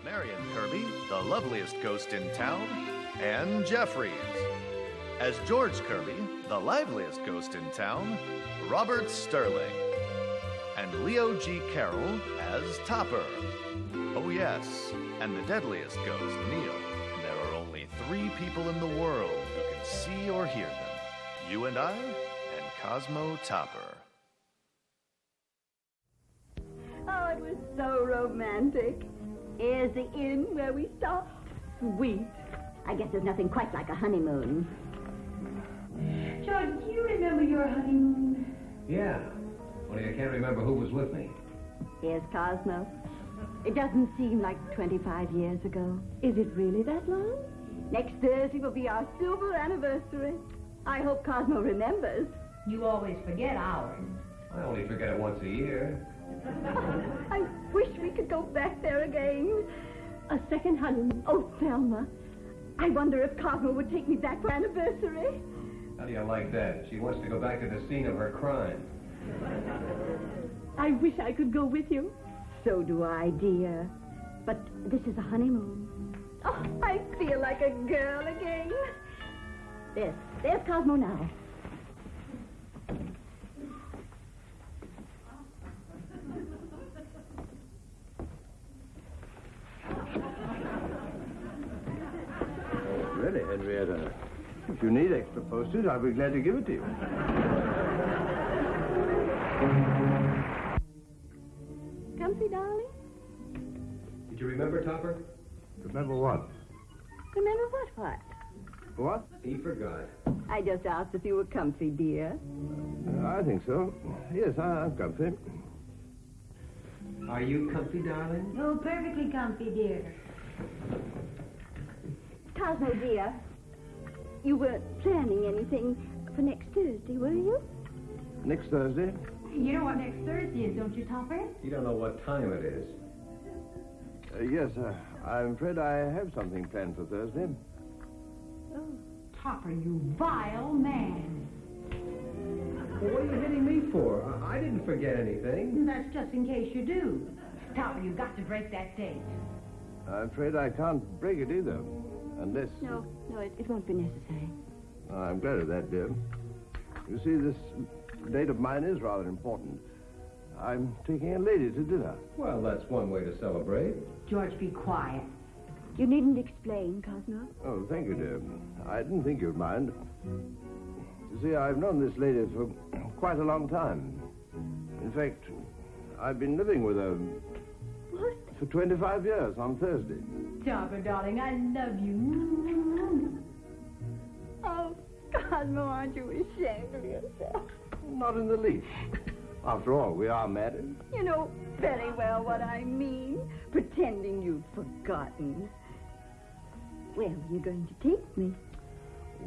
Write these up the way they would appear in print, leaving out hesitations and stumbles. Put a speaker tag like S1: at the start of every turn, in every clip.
S1: Marion Kirby, the loveliest ghost in town, and Jeffries. As George Kirby, the liveliest ghost in town, Robert Sterling. And Leo G. Carroll as Topper. Oh yes, and the deadliest ghost, Neil. There are only 3 people in the world who can see or hear them. You and I, and Cosmo Topper.
S2: Oh, it was so romantic. Here's the inn where we stopped. Sweet. I guess there's nothing quite like a honeymoon.
S3: George, do you remember your honeymoon?
S4: Yeah. Only I can't remember who was with me.
S2: Here's Cosmo. It doesn't seem like 25 years ago. Is it really that long? Next Thursday will be our silver anniversary. I hope Cosmo remembers.
S3: You always forget ours.
S4: I only forget it once a year.
S2: I wish we could go back there again. A second honeymoon. Oh, Thelma. I wonder if Cosmo would take me back for anniversary.
S4: How do you like that? She wants to go back to the scene of her crime.
S2: I wish I could go with you. So do I, dear. But this is a honeymoon. Oh, I feel like a girl again. There's Cosmo now.
S5: Really, Henrietta. If you need extra postage, I'll be glad to give it to you.
S2: Comfy, darling?
S4: Did you remember, Topper?
S5: Remember what?
S2: Remember what?
S5: What?
S4: He forgot.
S2: I just asked if you were comfy, dear.
S5: I think so. Yes, I'm comfy.
S4: Are you comfy, darling?
S3: Oh, perfectly comfy, dear.
S2: Cosmo, dear, you weren't planning anything for next Thursday, were you?
S5: Next Thursday?
S3: You know what next Thursday is, don't you, Topper?
S4: You don't know what time it is.
S5: Yes, I'm afraid I have something planned for Thursday.
S3: Oh, Topper, you vile man.
S4: Well, what are you hitting me for? I didn't forget anything.
S3: That's just in case you do. Topper, you've got to break that date.
S5: I'm afraid I can't break it either, unless...
S2: No, it won't be necessary.
S5: I'm glad of that, dear. You see, this date of mine is rather important. I'm taking a lady to dinner.
S4: Well, that's one way to celebrate.
S3: George, be quiet.
S2: You needn't explain, Cosmo.
S5: Oh, thank you, dear. I didn't think you'd mind. You see, I've known this lady for quite a long time. In fact, I've been living with her...
S2: What?
S5: For 25 years on Thursday.
S3: Topper, darling, I love you.
S2: Oh, Cosmo, aren't you ashamed of yourself?
S5: Not in the least. After all, we are married.
S2: You know very well what I mean. Pretending you've forgotten. Where are you going to take me?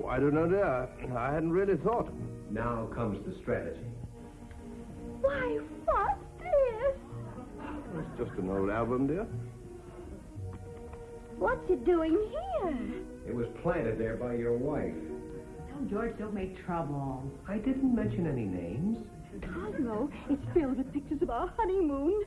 S5: Oh, I don't know, dear. I hadn't really thought.
S4: Now comes the strategy.
S2: Why, what's this?
S5: It's just an old album, dear.
S2: What's it doing here?
S4: It was planted there by your wife.
S3: Oh, George, don't make trouble.
S4: I didn't mention any names.
S2: Cosmo, it's filled with pictures of our honeymoon.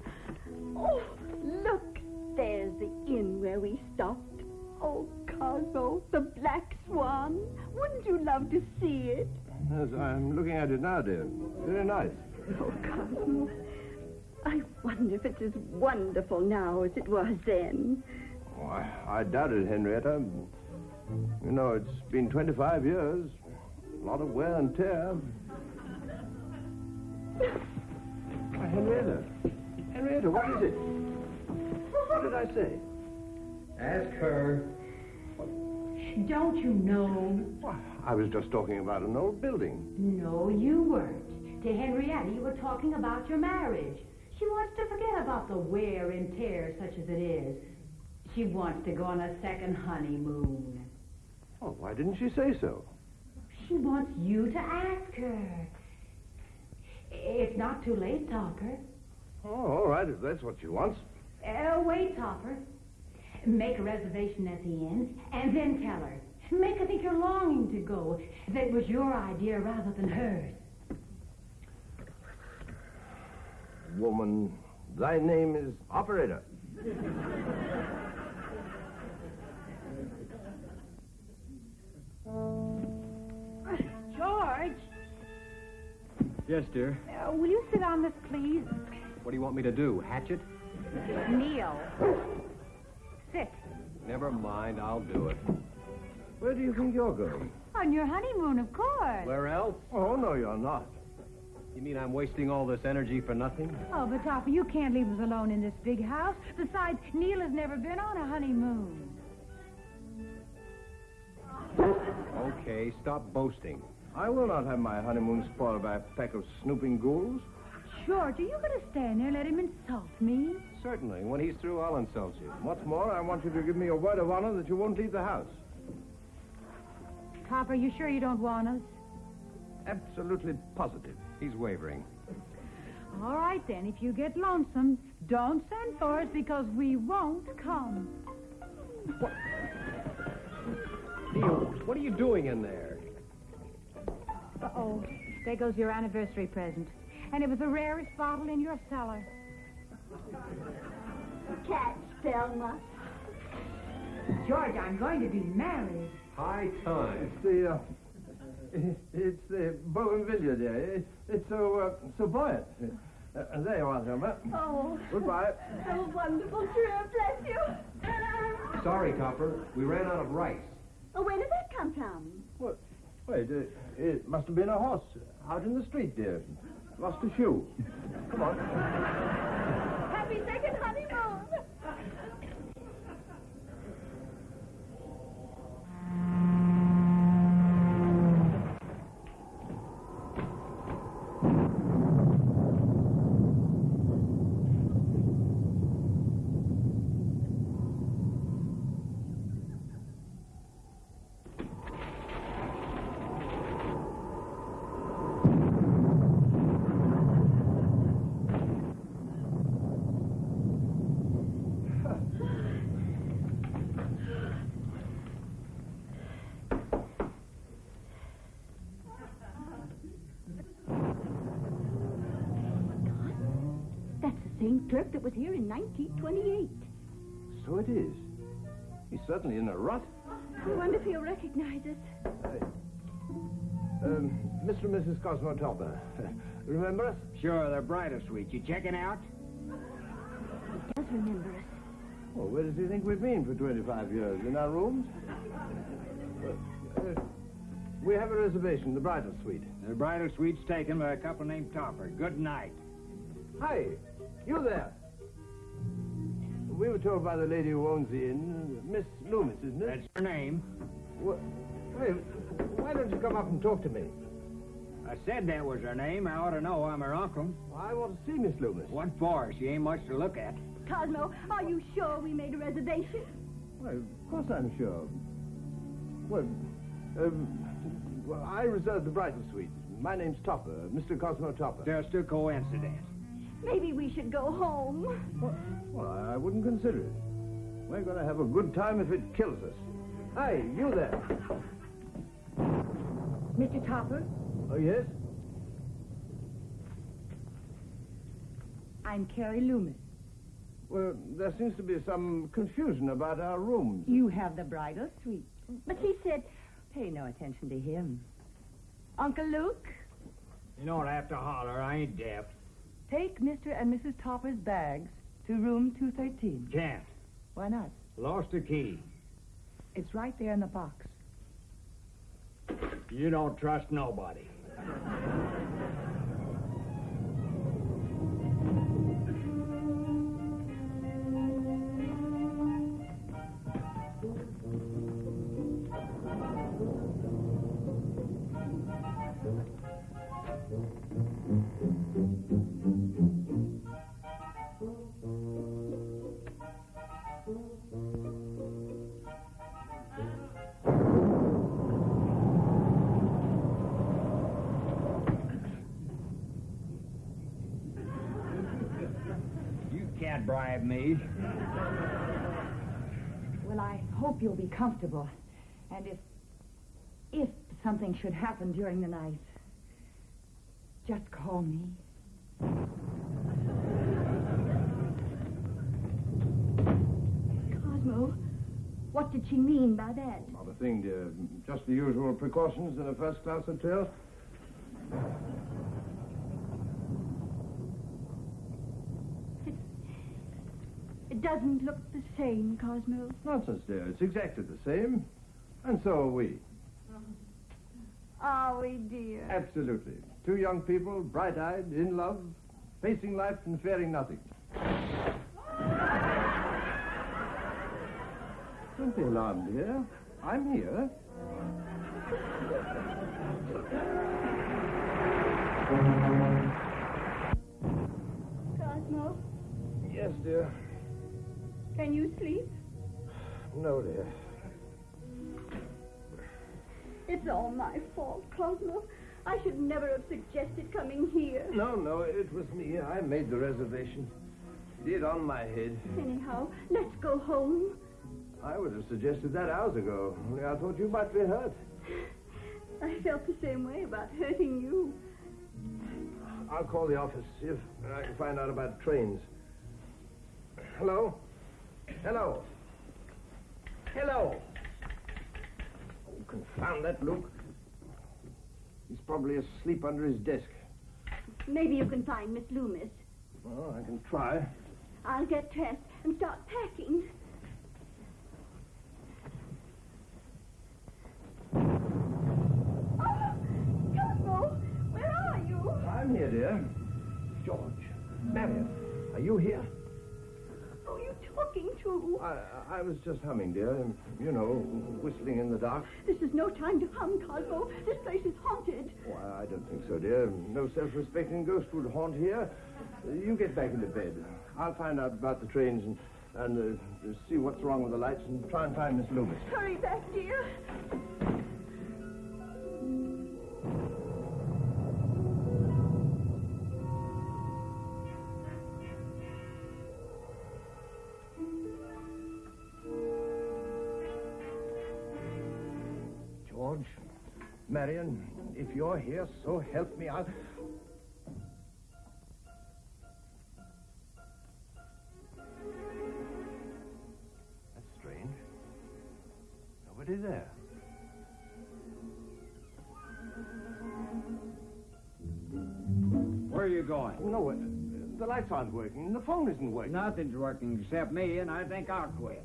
S2: Oh, look, there's the inn where we stopped. Oh, Cosmo, the Black Swan. Wouldn't you love to see it?
S5: Yes, I'm looking at it now, dear. Very nice.
S2: Oh, Cosmo, I wonder if it's as wonderful now as it was then.
S5: Oh, I doubt it, Henrietta. You know, it's been 25 years. A lot of wear and tear. Why, Henrietta. Henrietta, what is it? What did I say?
S4: Ask her.
S3: Don't you know?
S5: Why, I was just talking about an old building.
S3: No, you weren't. To Henrietta, you were talking about your marriage. She wants to forget about the wear and tear, such as it is. She wants to go on a second honeymoon.
S5: Oh, why didn't she say so?
S3: She wants you to ask her. It's not too late, Topper.
S5: Oh, all right, if that's what she wants.
S3: Wait, Topper. Make a reservation at the inn, and then tell her. Make her think you're longing to go, that it was your idea rather than hers.
S5: Woman, thy name is Operator.
S4: Yes, dear.
S3: Will you sit on this, please?
S4: What do you want me to do? Hatch it?
S3: Kneel. Sit.
S4: Never mind, I'll do it.
S5: Where do you think you're going?
S3: On your honeymoon, of course.
S4: Where else?
S5: Oh, no, you're not.
S4: You mean I'm wasting all this energy for nothing?
S3: Oh, but Topper, you can't leave us alone in this big house. Besides, Neil has never been on a honeymoon.
S4: Okay, stop boasting.
S5: I will not have my honeymoon spoiled by a pack of snooping ghouls.
S3: George, are you going to stand there and let him insult me?
S4: Certainly. When he's through, I'll insult you.
S5: What's more, I want you to give me a word of honor that you won't leave the house.
S3: Topper, you sure you don't want us?
S5: Absolutely positive.
S4: He's wavering.
S3: All right, then. If you get lonesome, don't send for us because we won't come.
S4: Neil, what are you doing in there?
S3: Uh-oh. There goes your anniversary present. And it was the rarest bottle in your cellar.
S2: Catch, Thelma.
S3: George, I'm going to be married.
S4: High time.
S5: It's the bougainvillea day. It's so buoyant. There you are, Thelma.
S2: Oh.
S5: Goodbye.
S2: So wonderful trip, bless you.
S4: Sorry, Topper. We ran out of rice.
S2: Oh, where did that come from?
S5: What? Wait, it must have been a horse out in the street, dear. Lost a shoe. Come on.
S2: Happy second honeymoon. Same Turk that was here in 1928.
S5: So it is. He's certainly in a rut.
S2: I wonder if he'll recognize us.
S5: Mr. and Mrs. Cosmo Topper. Remember us?
S6: Sure, they're bridal suite. You checking out?
S2: He does remember us.
S5: Well, where does he think we've been for 25 years? In our rooms? We have a reservation, the bridal suite.
S6: The bridal suite's taken by a couple named Topper. Good night.
S5: Hi, you there. We were told by the lady who owns the inn, Miss Loomis, isn't it?
S6: That's her name.
S5: Hey, why don't you come up and talk to me?
S6: I said that was her name. I ought to know. I'm her uncle.
S5: Well, I want to see Miss Loomis.
S6: What for? She ain't much to look at.
S2: Cosmo, are you sure we made a reservation?
S5: Well, of course I'm sure. Well, I reserved the bridal suite. My name's Topper, Mr. Cosmo Topper.
S6: Just a coincidence.
S2: Maybe we should go home.
S5: Well, I wouldn't consider it. We're going to have a good time if it kills us. Hey, you there.
S3: Mr. Topper,
S5: Oh, yes?
S3: I'm Carrie Loomis.
S5: Well, there seems to be some confusion about our rooms.
S3: You have the bridal suite.
S2: But he said,
S3: Pay no attention to him. Uncle Luke,
S6: You don't have to holler. I ain't deaf.
S3: take Mr. and Mrs. Topper's bags to room 213.
S6: Can't.
S3: Why not?
S6: Lost the key.
S3: It's right there in the box.
S6: You don't trust nobody. Can't bribe me.
S3: Well, I hope you'll be comfortable. And if something should happen during the night, just call me.
S2: Cosmo, what did she mean by that?
S5: Not a thing, dear. Just the usual precautions in a first-class hotel.
S2: It doesn't look the same, Cosmo.
S5: Nonsense, dear. It's exactly the same. And so are we.
S2: Are we, dear?
S5: Absolutely. Two young people, bright-eyed, in love, facing life and fearing nothing. Don't be alarmed, dear. I'm here.
S2: Cosmo,
S5: Yes, dear.
S2: can you sleep?
S5: No, dear.
S2: It's all my fault, Cosmo. I should never have suggested coming here.
S5: No, it was me. I made the reservation. Did on my head.
S2: Anyhow, let's go home.
S5: I would have suggested that hours ago. Only I thought you might be hurt.
S2: I felt the same way about hurting you.
S5: I'll call the office, see if I can find out about trains. Hello? Hello? Hello? Oh, confound that Luke. He's probably asleep under his desk.
S2: Maybe you can find Miss Loomis.
S5: Well, I can try.
S2: I'll get dressed and start packing. Oh, Cosmo, where are you?
S5: I'm here, dear. George. Marion, are you here?
S2: Who are you talking to?
S5: I was just humming, dear. You know, whistling in the dark.
S2: This is no time to hum, Cosmo. This place is haunted.
S5: Oh, I don't think so, dear. No self-respecting ghost would haunt here. You get back into bed. I'll find out about the trains and see what's wrong with the lights and try and find Miss Loomis.
S2: Hurry back, dear.
S5: George, Marion, if you're here, so help me, I'll... That's strange. Nobody there.
S6: Where are you going?
S5: No, the lights aren't working. The phone isn't working.
S6: Nothing's working except me, and I think I'll quit.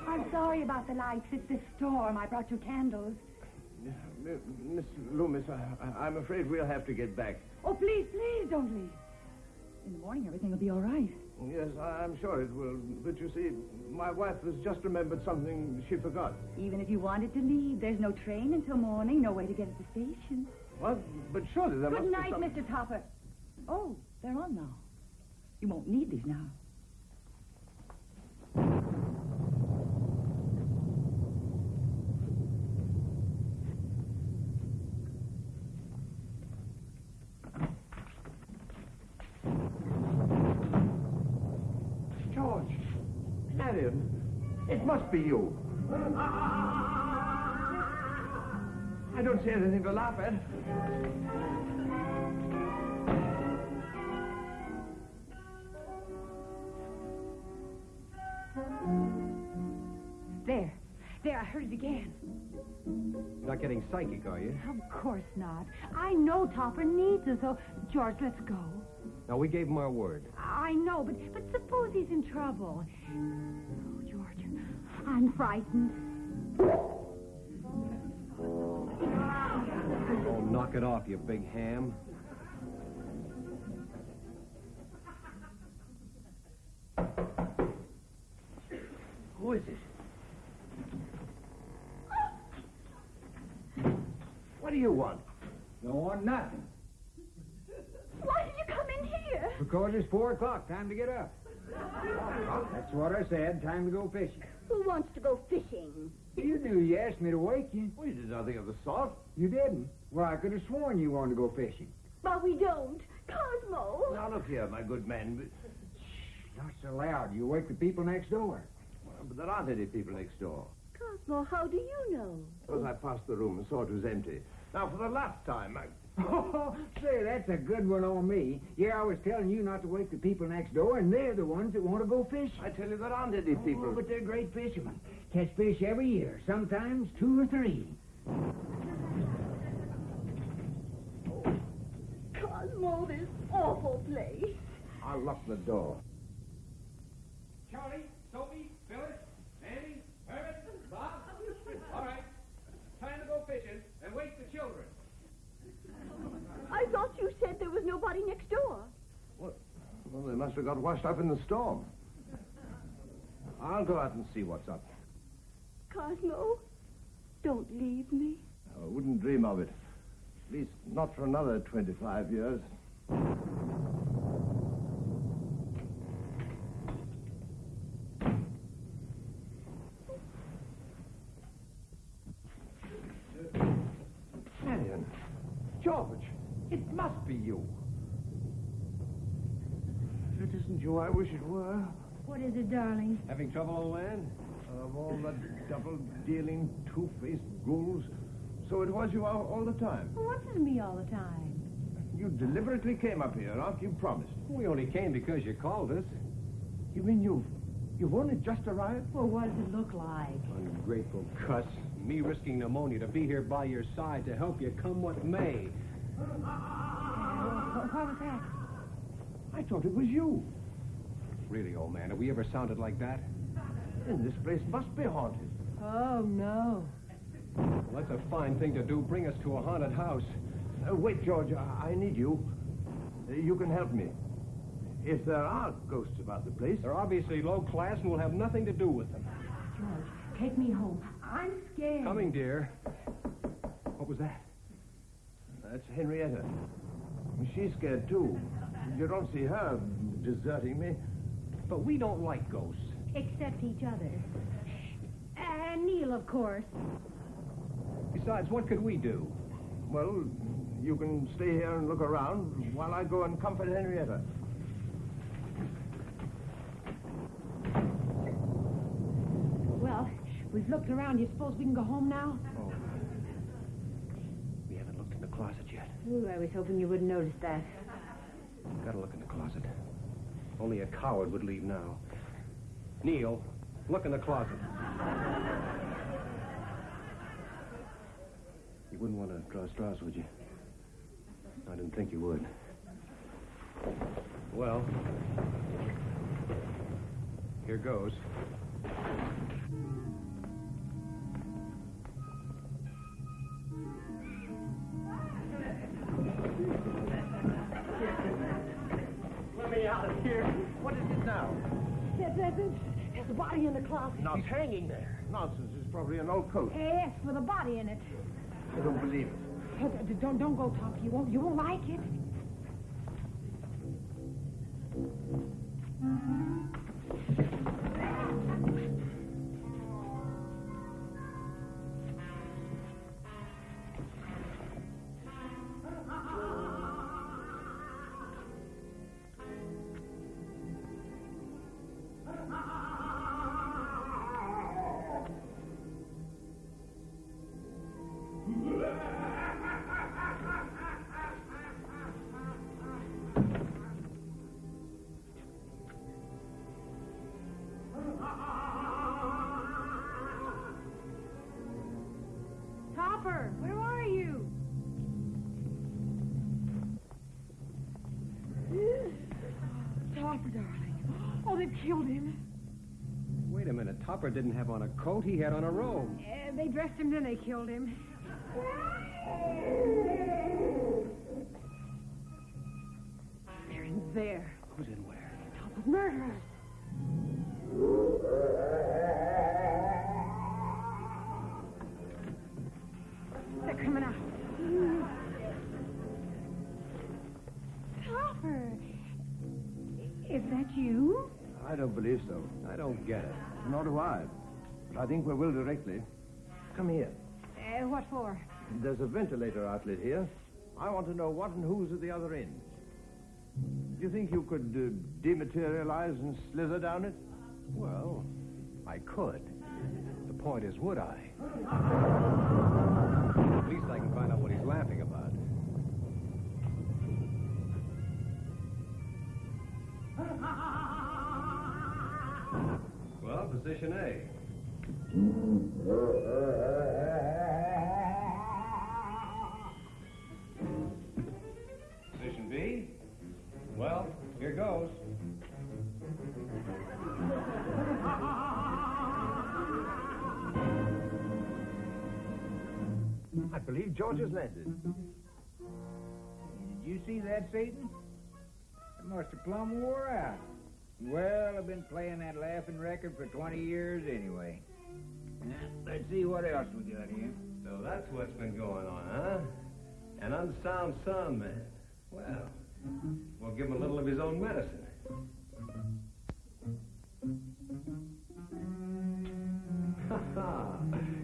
S3: I'm sorry about the lights. It's the storm. I brought you candles.
S5: Miss Loomis, I'm afraid we'll have to get back.
S3: Oh, please, please don't leave. In the morning, everything will be all right.
S5: Yes, I'm sure it will. But you see, my wife has just remembered something she forgot.
S3: Even if you wanted to leave, there's no train until morning, no way to get to the station.
S5: Well, but surely there
S3: Good
S5: must
S3: night,
S5: be some...
S3: Mr. Topper. Oh, they're on now. You won't need these now.
S5: George, Marion, it must be you. I don't see anything to laugh at.
S3: There, I heard it again.
S4: Not getting psychic, are you?
S3: Of course not. I know Topper needs us, so... George, let's go.
S4: No, we gave him our word.
S3: I know, but suppose he's in trouble. Oh, George, I'm frightened.
S4: Oh, knock it off, you big ham.
S5: Who is it? What do you want?
S6: Don't want nothing.
S2: Why did you come in here?
S6: Because it's 4 o'clock. Time to get up. That's what I said. Time to go fishing.
S2: Who wants to go fishing?
S6: You knew you asked me to wake you.
S5: We did nothing of the sort.
S6: You didn't. Well, I could have sworn you wanted to go fishing.
S2: But we don't. Cosmo.
S5: Now, look here, my good man.
S6: Not so loud. You wake the people next door.
S5: Well, but there aren't any people next door.
S2: Cosmo, how do you know?
S5: Because I passed the room and saw it was empty. Now, for the last time,
S6: Oh, say, that's a good one on me. Yeah, I was telling you not to wake the people next door, and they're the ones that want to go fishing.
S5: I tell you, there aren't any people.
S6: Oh, but they're great fishermen. Catch fish every year, sometimes 2 or 3.
S2: Cosmo, this awful place.
S5: I'll lock the door.
S4: Charlie, Sophie, Phyllis, Andy, Herbert, Bob. All right. Time to go fishing and wake the children.
S2: I thought you said there was nobody next door.
S5: What? Well, they must have got washed up in the storm. I'll go out and see what's up.
S2: Cosmo, don't leave me.
S5: I wouldn't dream of it. At least not for another 25 years. Marion, George, it must be you. If it isn't you, I wish it were.
S3: What is it, darling?
S4: Having trouble, old man?
S5: Of all the double-dealing, two-faced ghouls, so it was you all the time.
S3: What is me all the time?
S5: You deliberately came up here after you promised.
S4: We only came because you called us.
S5: You mean you've only just arrived?
S3: Well, what does it look like?
S4: Ungrateful cuss. Me risking pneumonia to be here by your side to help you come what may.
S3: What was that?
S5: I thought it was you.
S4: Really, old man, have we ever sounded like that?
S5: Then this place must be haunted.
S3: Oh, no.
S4: Well, that's a fine thing to do. Bring us to a haunted house.
S5: Wait, George, I need you. You can help me. If there are ghosts about the place...
S4: They're obviously low class and we'll have nothing to do with them.
S3: George, take me home. I'm scared.
S4: Coming, dear. What was that?
S5: That's Henrietta. She's scared, too. You don't see her deserting me.
S4: But we don't like ghosts.
S3: Except each other. And Neil, of course.
S4: Besides, what could we do?
S5: Well, you can stay here and look around while I go and comfort Henrietta.
S3: Well, we've looked around. You suppose we can go home now?
S4: Oh. We haven't looked in the closet yet.
S3: Ooh, I was hoping you wouldn't notice that.
S4: Gotta look in the closet. Only a coward would leave now. Neil, look in the closet. You wouldn't want to draw straws, would you? I didn't think you would. Well, here goes.
S5: Let me out of here. What is it now?
S3: There's a body in the closet.
S5: She's hanging there. Nonsense. It's probably an old coat.
S3: Yes, with a body in it.
S5: I don't believe it.
S3: Don't go, Top. You won't like it. Topper, where are you? Topper, darling. Oh, they've killed him.
S4: Wait a minute. Topper didn't have on a coat. He had on a robe.
S3: They dressed him, then they killed him. They're in there.
S4: Who's in where?
S3: Topper's murderers. They're coming out. Topper, is that you?
S5: I don't believe so.
S4: I don't get it.
S5: Nor do I. But I think we will directly. Come here.
S3: What for?
S5: There's a ventilator outlet here. I want to know what and who's at the other end. Do you think you could dematerialize and slither down it?
S4: Well, I could. The point is, would I? At least I can find out what he's laughing about. Well, position A. Position B. Well, here goes.
S5: I believe George has landed.
S6: Did you see that, Satan? It must have plumb wore out. Well, I've been playing that laughing record for 20 years anyway. Now, let's see what else we got here.
S7: So that's what's been going on, huh? An unsound sound man. Well, we'll give him a little of his own medicine.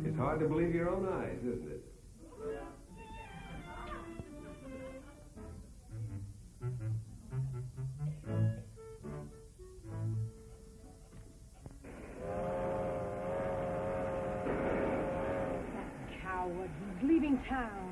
S7: It's hard to believe your own eyes, isn't it?
S3: Coward, he's leaving town.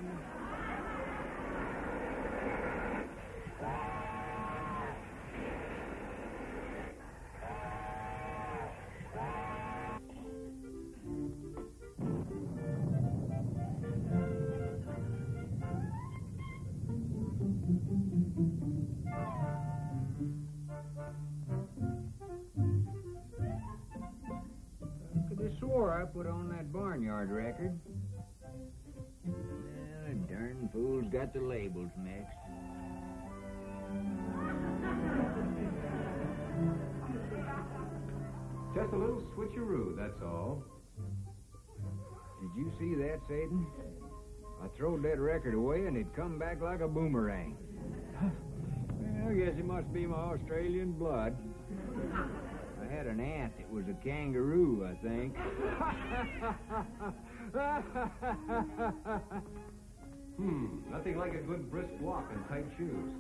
S6: Could have swore I put on that barnyard record. The darn fool's got the labels mixed.
S7: Just a little switcheroo, that's all.
S6: Did you see that, Satan? I throwed that record away and it come back like a boomerang. Well, I guess it must be my Australian blood. I had an aunt that was a kangaroo, I think.
S7: Nothing like a good brisk walk in tight shoes.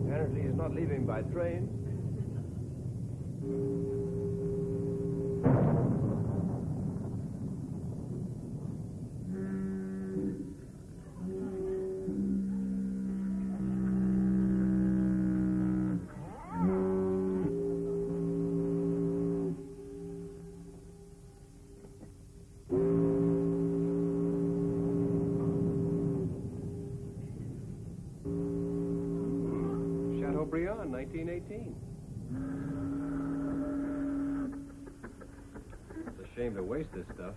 S5: Apparently he's not leaving by train.
S7: Chateaubriand, 1918. It's a shame to waste this stuff.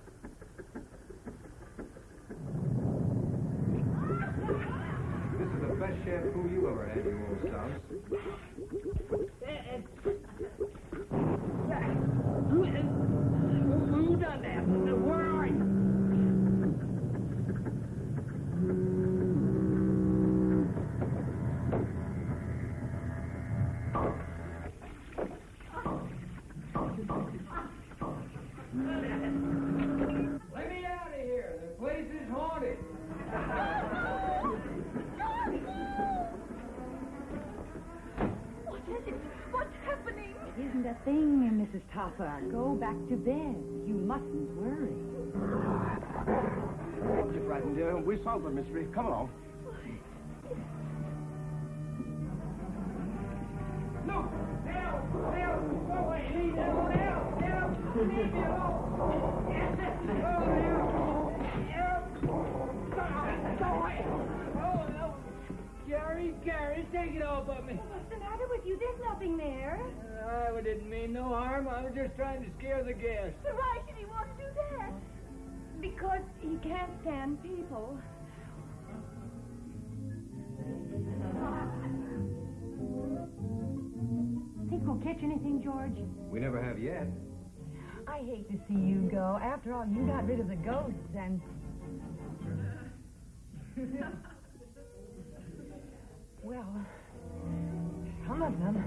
S7: This is the best shampoo you ever had, you old souse.
S6: Who done that? Where are you?
S4: Let me out of here. The place is haunted.
S2: What is it? What's happening?
S3: It isn't a thing, Mrs. Topper. Go back to bed. You mustn't worry.
S5: Don't get frightened, dear. We solved the mystery. Come along.
S4: Look! Help! Help! Go away! Leave me alone! Help! Help! Leave me alone! Yes, sir. Oh, help! Help! Go away! Oh, no! Gary, take it off of me.
S2: What's the matter with you? There's nothing there.
S4: I didn't mean no harm. I was just trying to scare the guests.
S2: So why should he want to do that? Because he can't stand people.
S3: Think we'll catch anything, George?
S7: We never have yet.
S3: I hate to see you go. After all, you got rid of the ghosts and... Well, some of them